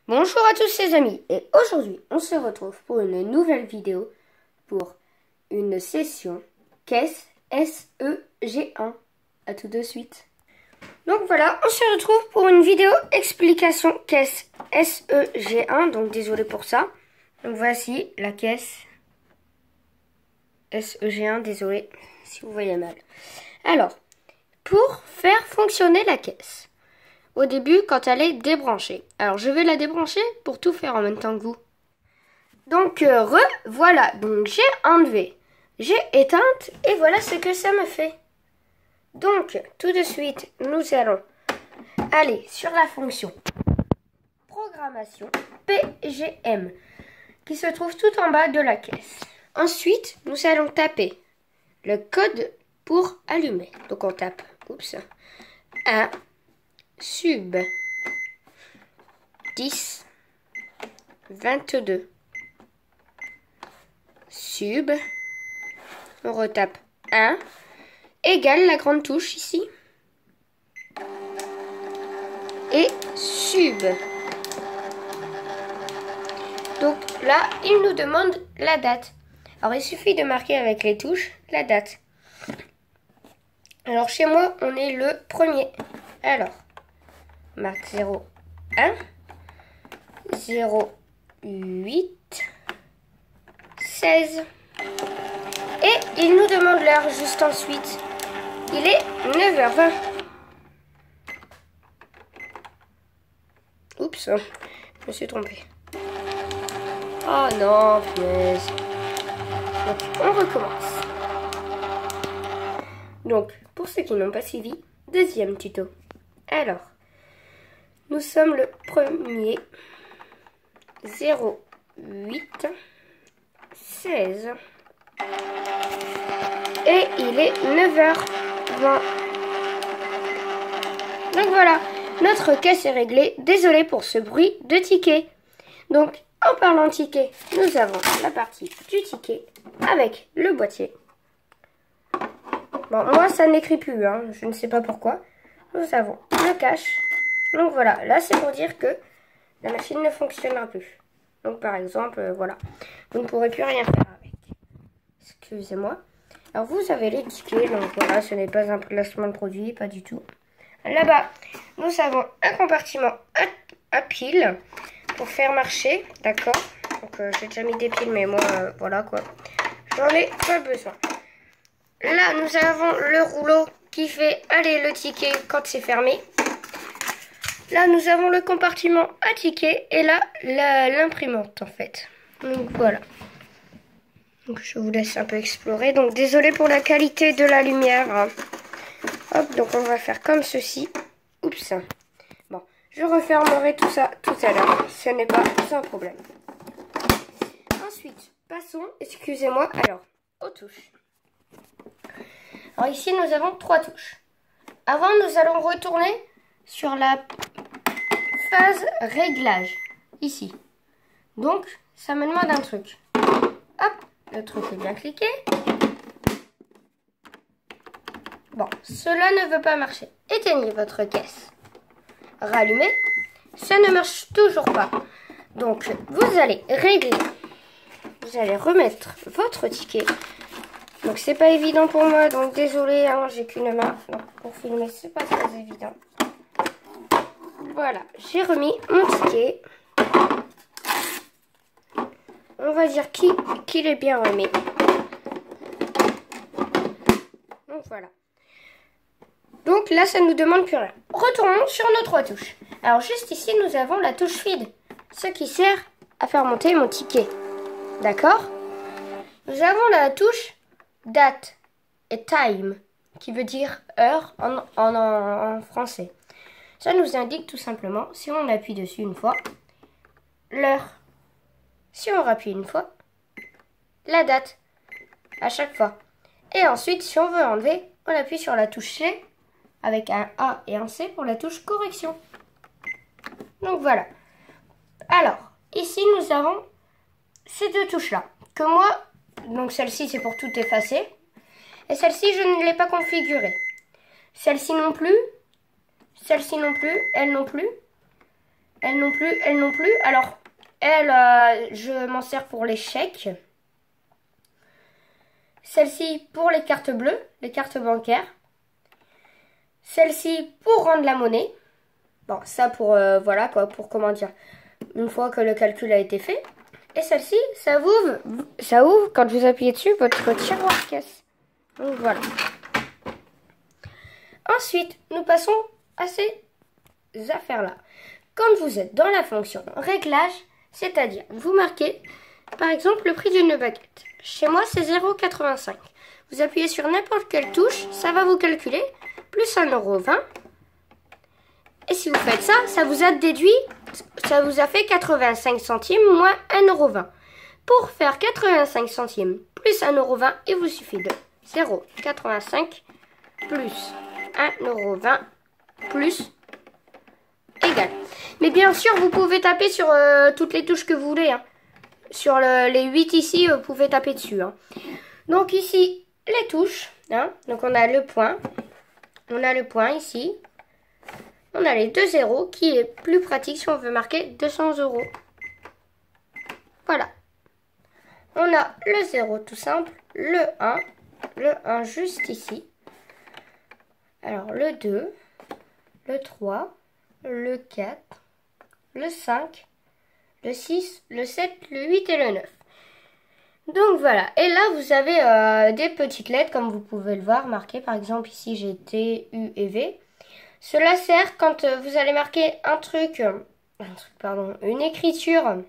Bonjour à tous les amis, et aujourd'hui on se retrouve pour une nouvelle vidéo pour une session caisse SEG1. A tout de suite. Donc voilà, on se retrouve pour une vidéo explication caisse SEG1, donc désolé pour ça. Donc voici la caisse SEG1, désolé si vous voyez mal. Alors, pour faire fonctionner la caisse, au début quand elle est débranchée. Alors je vais la débrancher pour tout faire en même temps que vous. Donc voilà, donc j'ai enlevé, j'ai éteinte et voilà ce que ça me fait. Donc tout de suite nous allons aller sur la fonction programmation PGM qui se trouve tout en bas de la caisse. Ensuite nous allons taper le code pour allumer. Donc on tape, oups, 1 sub 10 22 sub, on retape 1 égale la grande touche ici et sub. Donc là il nous demande la date. Alors il suffit de marquer avec les touches la date. Alors chez moi on est le 1er. Alors marque 0, 1, 0, 8, 16. Et il nous demande l'heure juste ensuite. Il est 9h20. Oups, je me suis trompée. Oh non, punaise. Donc, on recommence. Donc, pour ceux qui n'ont pas suivi, deuxième tuto. Alors, nous sommes le 1er, 0, 8, 16. Et il est 9h20. Donc voilà, notre caisse est réglée. Désolé pour ce bruit de ticket. Donc, en parlant de ticket, nous avons la partie du ticket avec le boîtier. Bon, moi ça n'écrit plus, hein, je ne sais pas pourquoi. Nous avons le cache. Donc voilà, là c'est pour dire que la machine ne fonctionnera plus. Donc par exemple, voilà, vous ne pourrez plus rien faire avec. Excusez-moi. Alors vous avez les tickets, donc voilà, ce n'est pas un placement de produit, pas du tout. Là-bas, nous avons un compartiment à piles pour faire marcher, d'accord. Donc j'ai déjà mis des piles, mais moi, voilà quoi, j'en ai pas besoin. Là, nous avons le rouleau qui fait aller le ticket quand c'est fermé. Là, nous avons le compartiment à ticket et là, l'imprimante en fait. Donc voilà. Donc je vous laisse un peu explorer. Donc désolé pour la qualité de la lumière. Hein. Hop, donc on va faire comme ceci. Oups. Bon, je refermerai tout ça tout à l'heure. Ce n'est pas un problème. Ensuite, passons, excusez-moi, alors, aux touches. Alors ici, nous avons 3 touches. Avant, nous allons retourner sur la phase réglage. Ici. Donc, ça me demande un truc. Hop, le truc est bien cliqué. Bon, cela ne veut pas marcher. Éteignez votre caisse. Rallumez. Ça ne marche toujours pas. Donc, vous allez régler. Vous allez remettre votre ticket. Donc, c'est pas évident pour moi. Donc, désolé, hein, j'ai qu'une main. Donc, pour filmer, c'est pas très évident. Voilà, j'ai remis mon ticket. On va dire qu'il est bien remis. Donc, voilà. Donc là, ça ne nous demande plus rien. Retournons sur nos 3 touches. Alors juste ici, nous avons la touche feed, ce qui sert à faire monter mon ticket. D'accord? Nous avons la touche date et time, qui veut dire heure en français. Ça nous indique tout simplement, si on appuie dessus une fois, l'heure. Si on rappuie une fois, la date, à chaque fois. Et ensuite, si on veut enlever, on appuie sur la touche C, avec un A et un C pour la touche correction. Donc voilà. Alors, ici nous avons ces 2 touches-là. Que moi, donc celle-ci c'est pour tout effacer. Et celle-ci je ne l'ai pas configurée. Celle-ci non plus. Celle-ci non plus. Elle non plus. Elle non plus, elle non plus. Alors, elle, je m'en sers pour les chèques. Celle-ci pour les cartes bleues, les cartes bancaires. Celle-ci pour rendre la monnaie. Bon, ça pour, voilà quoi, pour comment dire, une fois que le calcul a été fait. Et celle-ci, ça ouvre quand vous appuyez dessus votre tiroir caisse. Donc voilà. Ensuite, nous passons à ces affaires-là. Quand vous êtes dans la fonction réglage, c'est-à-dire vous marquez par exemple le prix d'une baguette. Chez moi, c'est 0,85. Vous appuyez sur n'importe quelle touche, ça va vous calculer plus 1,20 €. Et si vous faites ça, ça vous a déduit, ça vous a fait 85 centimes moins 1,20 €. Pour faire 85 centimes plus 1,20 €, il vous suffit de 0,85 plus 1,20 € plus égal. Mais bien sûr, vous pouvez taper sur toutes les touches que vous voulez. Hein. Sur les 8 ici, vous pouvez taper dessus. Hein. Donc ici, les touches. Hein. Donc on a le point. On a le point ici. On a les 2 zéros qui est plus pratique si on veut marquer 200 €. Voilà. On a le 0 tout simple, le 1 juste ici. Alors le 2, le 3, le 4, le 5, le 6, le 7, le 8 et le 9. Donc voilà, et là vous avez des petites lettres comme vous pouvez le voir marquées. Par exemple ici j'ai T, U et V. Cela sert quand vous allez marquer une écriture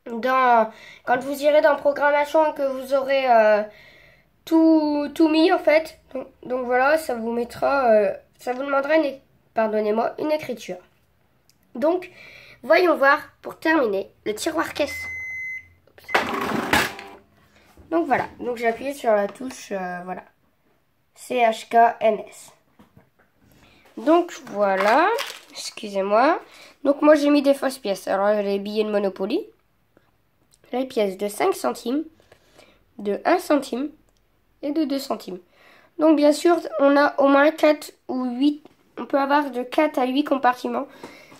quand vous irez dans programmation et que vous aurez tout mis en fait. Donc voilà, ça vous mettra, ça vous demandera une écriture. Donc, voyons voir pour terminer le tiroir caisse. Donc voilà, donc j'ai appuyé sur la touche, voilà, CHKNS. Donc voilà, excusez-moi. Donc moi j'ai mis des fausses pièces. Alors les billets de Monopoly, les pièces de 5 centimes, de 1 centime et de 2 centimes. Donc bien sûr, on a au moins 4 ou 8, on peut avoir de 4 à 8 compartiments.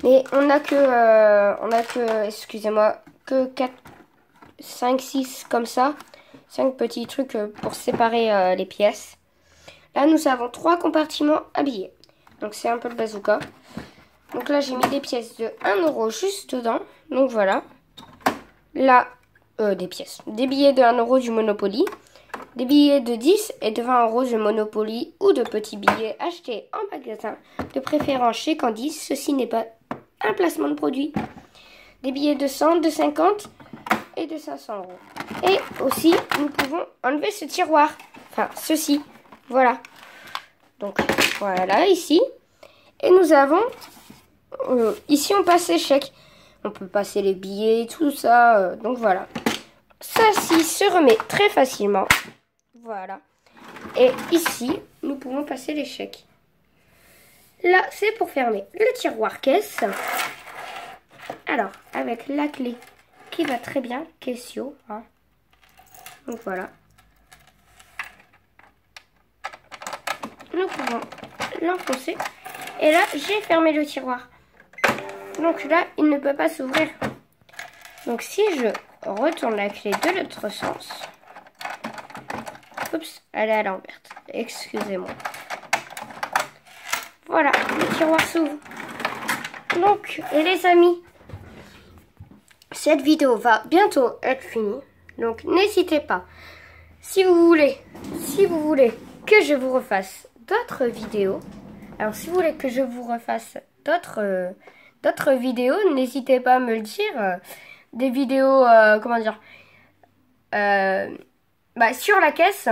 Mais on n'a que, excusez-moi, que 4, 5, 6 comme ça. 5 petits trucs pour séparer les pièces. Là, nous avons 3 compartiments à billets. Donc c'est un peu le bazooka. Donc là, j'ai mis des pièces de 1 € juste dedans. Donc voilà. Là, des pièces. Des billets de 1 € du Monopoly. Des billets de 10 et de 20 € du Monopoly ou de petits billets achetés en magasin, de préférence chez Candice. Ceci n'est pas un placement de produit. Des billets de 100, de 50 et de 500 €. Et aussi, nous pouvons enlever ce tiroir. Enfin, ceci. Voilà. Donc, voilà, ici. Et nous avons... ici, on passe les chèques. On peut passer les billets, tout ça. Donc, voilà. Ceci se remet très facilement. Voilà. Et ici, nous pouvons passer les chèques. Là, c'est pour fermer le tiroir caisse. Alors, avec la clé qui va très bien, Kessio. Hein. Donc, voilà. Nous pouvons l'enfoncer. Et là, j'ai fermé le tiroir. Donc là, il ne peut pas s'ouvrir. Donc, si je retourne la clé de l'autre sens... Oups, elle est à l'envers. Excusez-moi. Voilà, le tiroir s'ouvre. Donc, les amis, cette vidéo va bientôt être finie. Donc, n'hésitez pas. Si vous voulez que je vous refasse d'autres vidéos. Alors, si vous voulez que je vous refasse d'autres vidéos, n'hésitez pas à me le dire. Des vidéos, comment dire, sur la caisse.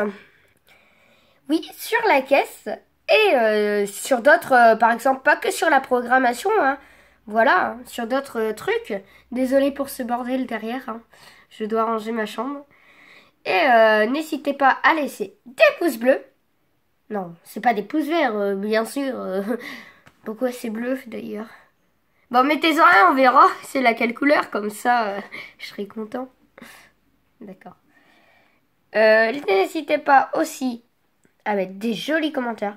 Oui, sur la caisse. Et sur d'autres, par exemple, pas que sur la programmation, hein. Voilà, hein, sur d'autres trucs. Désolée pour ce bordel derrière, hein. Je dois ranger ma chambre. Et n'hésitez pas à laisser des pouces bleus. Non, c'est pas des pouces verts, bien sûr. Pourquoi c'est bleu, d'ailleurs? Bon, mettez-en un, on verra. C'est laquelle couleur, comme ça, je serai content. D'accord. N'hésitez pas aussi à mettre des jolis commentaires.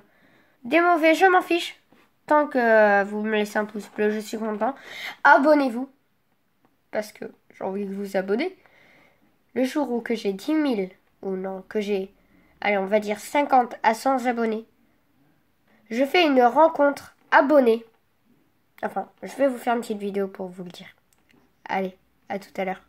Des mauvais, je m'en fiche. tant que vous me laissez un pouce bleu, je suis content. Abonnez-vous. Parce que j'ai envie de vous abonner. Le jour où que j'ai 10 000, ou non, que j'ai, allez, on va dire 50 à 100 abonnés, je fais une rencontre abonnée. Enfin, je vais vous faire une petite vidéo pour vous le dire. Allez, à tout à l'heure.